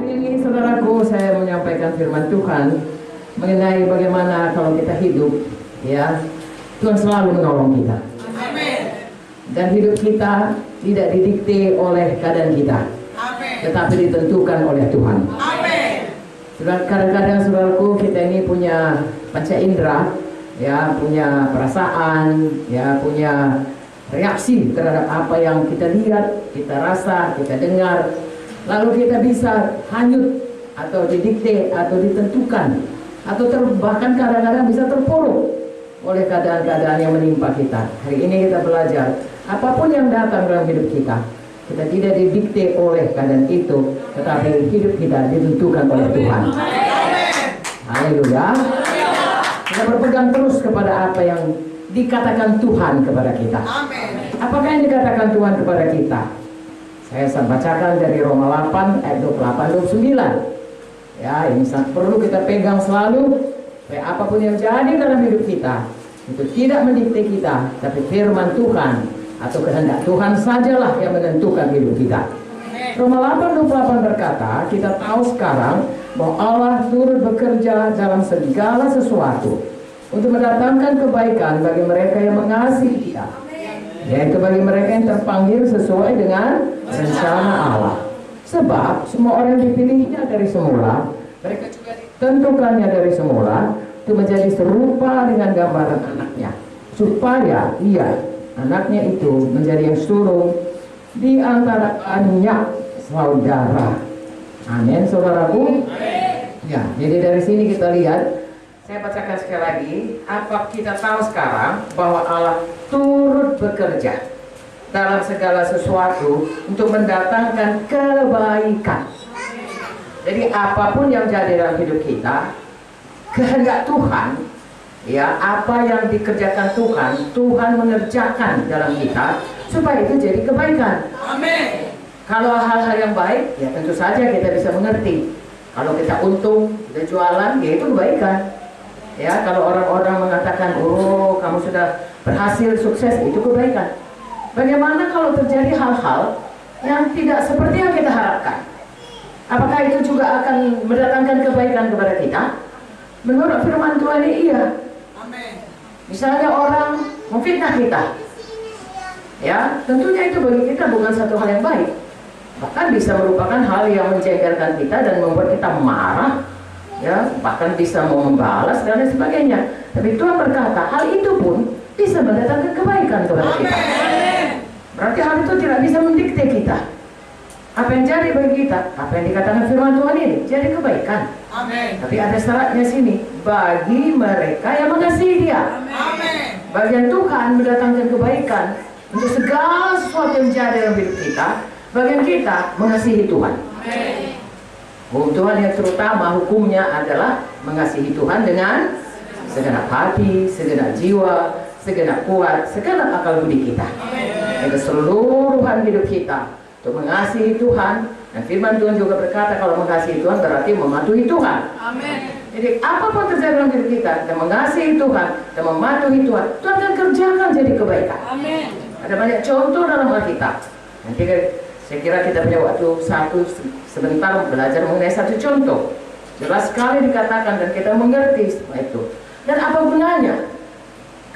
Ini saudaraku, saya menyampaikan firman Tuhan mengenai bagaimana kalau kita hidup, ya, Tuhan selalu menolong kita. Amin. Dan hidup kita tidak didikte oleh keadaan kita, Amin. tetapi ditentukan oleh Tuhan. Amin. Kadang-kadang saudaraku, kita ini punya panca indera, ya, punya perasaan, ya, punya reaksi terhadap apa yang kita lihat, kita rasa, kita dengar. Lalu kita bisa hanyut atau didikte atau ditentukan atau bahkan kadang-kadang bisa terpuruk oleh keadaan-keadaan yang menimpa kita. Hari ini kita belajar apapun yang datang dalam hidup kita, kita tidak didikte oleh keadaan itu, tetapi hidup kita ditentukan oleh Tuhan. Haleluya. Kita berpegang terus kepada apa yang dikatakan Tuhan kepada kita. Apakah yang dikatakan Tuhan kepada kita? Saya bacakan dari Roma 8 ayat 28-29. Ya, ini sangat perlu kita pegang selalu, supaya apapun yang jadi dalam hidup kita itu tidak mendikte kita, tapi firman Tuhan atau kehendak Tuhan sajalah yang menentukan hidup kita. Roma 8:28 berkata, kita tahu sekarang bahwa Allah turut bekerja dalam segala sesuatu untuk mendatangkan kebaikan bagi mereka yang mengasihi Dia, yaitu bagi mereka yang terpanggil sesuai dengan rencana Allah. Sebab semua orang yang dipilihnya dari semula, mereka juga ditentukannya dari semula untuk menjadi serupa dengan gambaran anaknya, supaya ia, anaknya itu, menjadi yang sulung di antara banyak saudara. Amin, saudaraku. Ya, jadi dari sini kita lihat, saya bacakan sekali lagi, apa kita tahu sekarang bahwa Allah turut bekerja dalam segala sesuatu untuk mendatangkan kebaikan. Jadi apapun yang jadi dalam hidup kita, kehendak Tuhan, ya, apa yang dikerjakan Tuhan, Tuhan mengerjakan dalam kita supaya itu jadi kebaikan. Amin. Kalau hal-hal yang baik, ya tentu saja kita bisa mengerti. Kalau kita untung, kita jualan, ya itu kebaikan. Ya, kalau orang-orang mengatakan, oh kamu sudah berhasil, sukses, itu kebaikan. Bagaimana kalau terjadi hal-hal yang tidak seperti yang kita harapkan? Apakah itu juga akan mendatangkan kebaikan kepada kita? Menurut firman Tuhan ini iya. Amin. Misalnya orang memfitnah kita, ya tentunya itu bagi kita bukan satu hal yang baik. Bahkan bisa merupakan hal yang menjengkelkan kita dan membuat kita marah, ya, bahkan bisa mau membalas dan lain sebagainya. Tapi Tuhan berkata hal itu pun bisa mendatangkan kebaikan kepada kita. Berarti hal itu tidak bisa mendikte kita. Apa yang jadi bagi kita, apa yang dikatakan firman Tuhan ini jadi kebaikan. Amin. Tapi ada syaratnya sini, bagi mereka yang mengasihi Dia. Amin. Bagian Tuhan mendatangkan kebaikan untuk segala sesuatu yang jadi dalam hidup kita. Bagian kita mengasihi Tuhan. Hukum Tuhan yang terutama hukumnya adalah mengasihi Tuhan dengan segenap hati, segenap jiwa, segenap kuat, segenap akal budi kita. Dan keseluruhan hidup kita untuk mengasihi Tuhan. Dan firman Tuhan juga berkata kalau mengasihi Tuhan berarti mematuhi Tuhan. Amin. Jadi apapun terjadi dalam hidup kita, kita mengasihi Tuhan dan mematuhi Tuhan, Tuhan akan kerjakan jadi kebaikan. Amin. Ada banyak contoh dalam Alkitab. Nanti saya kira kita punya waktu sebentar belajar mengenai satu contoh. Jelas sekali dikatakan dan kita mengerti semua itu. Dan apa gunanya?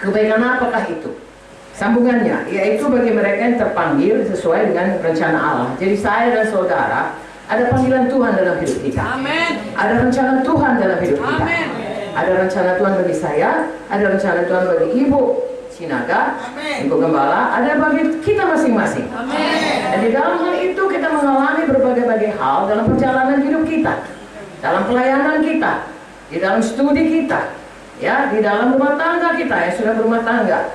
Kebaikan apakah itu? Sambungannya, yaitu bagi mereka yang terpanggil sesuai dengan rencana Allah. Jadi saya dan saudara, ada panggilan Tuhan dalam hidup kita. Amin. Ada rencana Tuhan dalam hidup kita. Amin. Ada rencana Tuhan bagi saya, ada rencana Tuhan bagi Ibu Sinaga, Amin. Ibu Gembala, ada bagi kita masing-masing. Amin. Dan di dalam hal itu kita mengalami berbagai-bagai hal dalam perjalanan hidup kita, dalam pelayanan kita, di dalam studi kita, ya, di dalam rumah tangga kita yang sudah berumah tangga,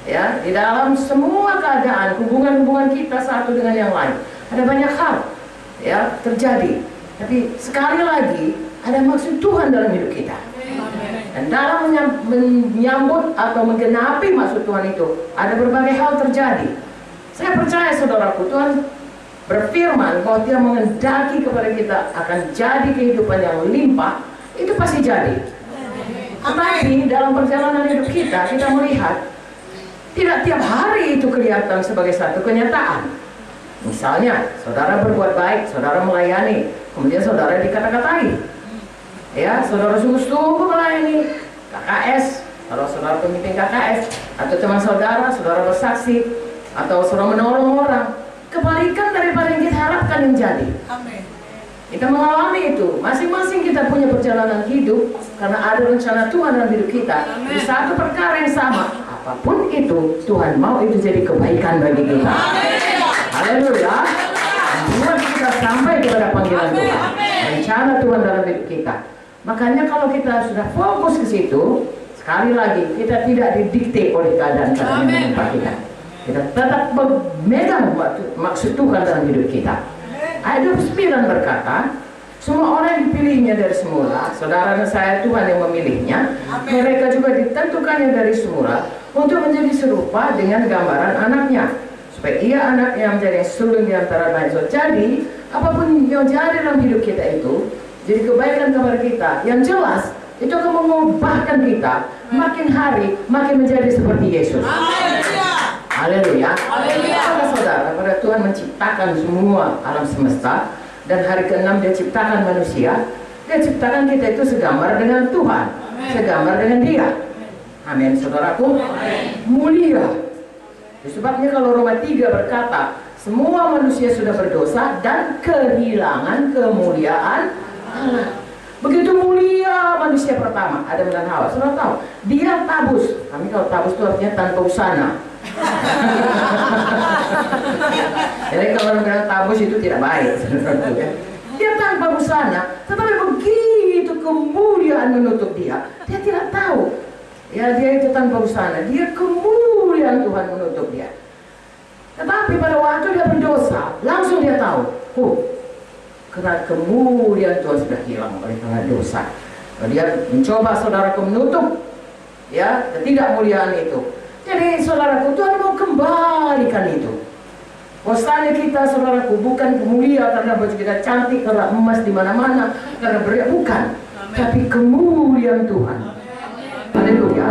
ya, di dalam semua keadaan hubungan-hubungan kita satu dengan yang lain. Ada banyak hal, ya, terjadi. Tapi sekali lagi ada maksud Tuhan dalam hidup kita. Dan dalam menyambut atau menggenapi maksud Tuhan itu ada berbagai hal terjadi. Saya percaya saudaraku, Tuhan berfirman bahwa Dia mengendaki kepada kita akan jadi kehidupan yang limpah. Itu pasti jadi. Tetapi dalam perjalanan hidup kita, kita melihat tidak tiap hari itu kelihatan sebagai satu kenyataan. Misalnya, saudara berbuat baik, saudara melayani, kemudian saudara dikata-katai. Ya, saudara sungguh-sungguh melayani KKS, kalau saudara pemimpin KKS, atau teman saudara, saudara bersaksi, atau saudara menolong orang. Kebalikan daripada yang kita harapkan yang jadi. Amin. Kita mengalami itu, masing-masing kita punya perjalanan hidup karena ada rencana Tuhan dalam hidup kita. Di satu perkara yang sama, apapun itu, Tuhan mau itu jadi kebaikan bagi kita. Haleluya. Membuat kita sampai kepada panggilan Tuhan, rencana Tuhan dalam hidup kita. Makanya kalau kita sudah fokus ke situ, sekali lagi kita tidak didikte oleh keadaan-keadaan yang menimpa kita. Kita tetap memegang maksud Tuhan dalam hidup kita. Ayat 29 berkata, semua orang yang dipilihnya dari semula, saudara dan saya Tuhan yang memilihnya. Mereka juga ditentukannya dari semula untuk menjadi serupa dengan gambaran anaknya, supaya ia anaknya menjadi yang sulung di antara lain. Jadi apapun yang jadi dalam hidup kita itu jadi kebaikan kepada kita. Yang jelas itu akan mengubahkan kita makin hari makin menjadi seperti Yesus. Haleluya. Haleluya. Saudara, pada Tuhan menciptakan semua alam semesta, dan hari ke-6 Dia ciptakan manusia. Dia ciptakan kita itu segambar dengan Tuhan, segambar dengan Dia. Amin, saudaraku. Mulia. Sebabnya kalau Roma 3 berkata, semua manusia sudah berdosa dan kehilangan kemuliaan Allah. Begitu mulia manusia pertama, Adam dan Hawa. Saudara tahu, dia tabus. Kami kalau tabus itu artinya tanpa busana. Jadi kalau bilang tabus itu tidak baik. Dia tanpa busana, tetapi begitu kemuliaan menutup dia, dia tidak tahu. Ya, dia itu tanpa busana, dia kemuliaan Tuhan menutup dia. Tetapi pada waktu dia berdosa, langsung dia tahu, karena kemuliaan Tuhan sudah hilang oleh karena dosa. Dia mencoba saudaraku menutup, ya, ketidakmuliaan itu. Jadi saudaraku, Tuhan mau kembalikan itu. Wasanya kita saudaraku bukan mulia karena baju kita cantik, karena emas di mana-mana, karena beriak, bukan. Tapi kemuliaan Tuhan. Haleluya.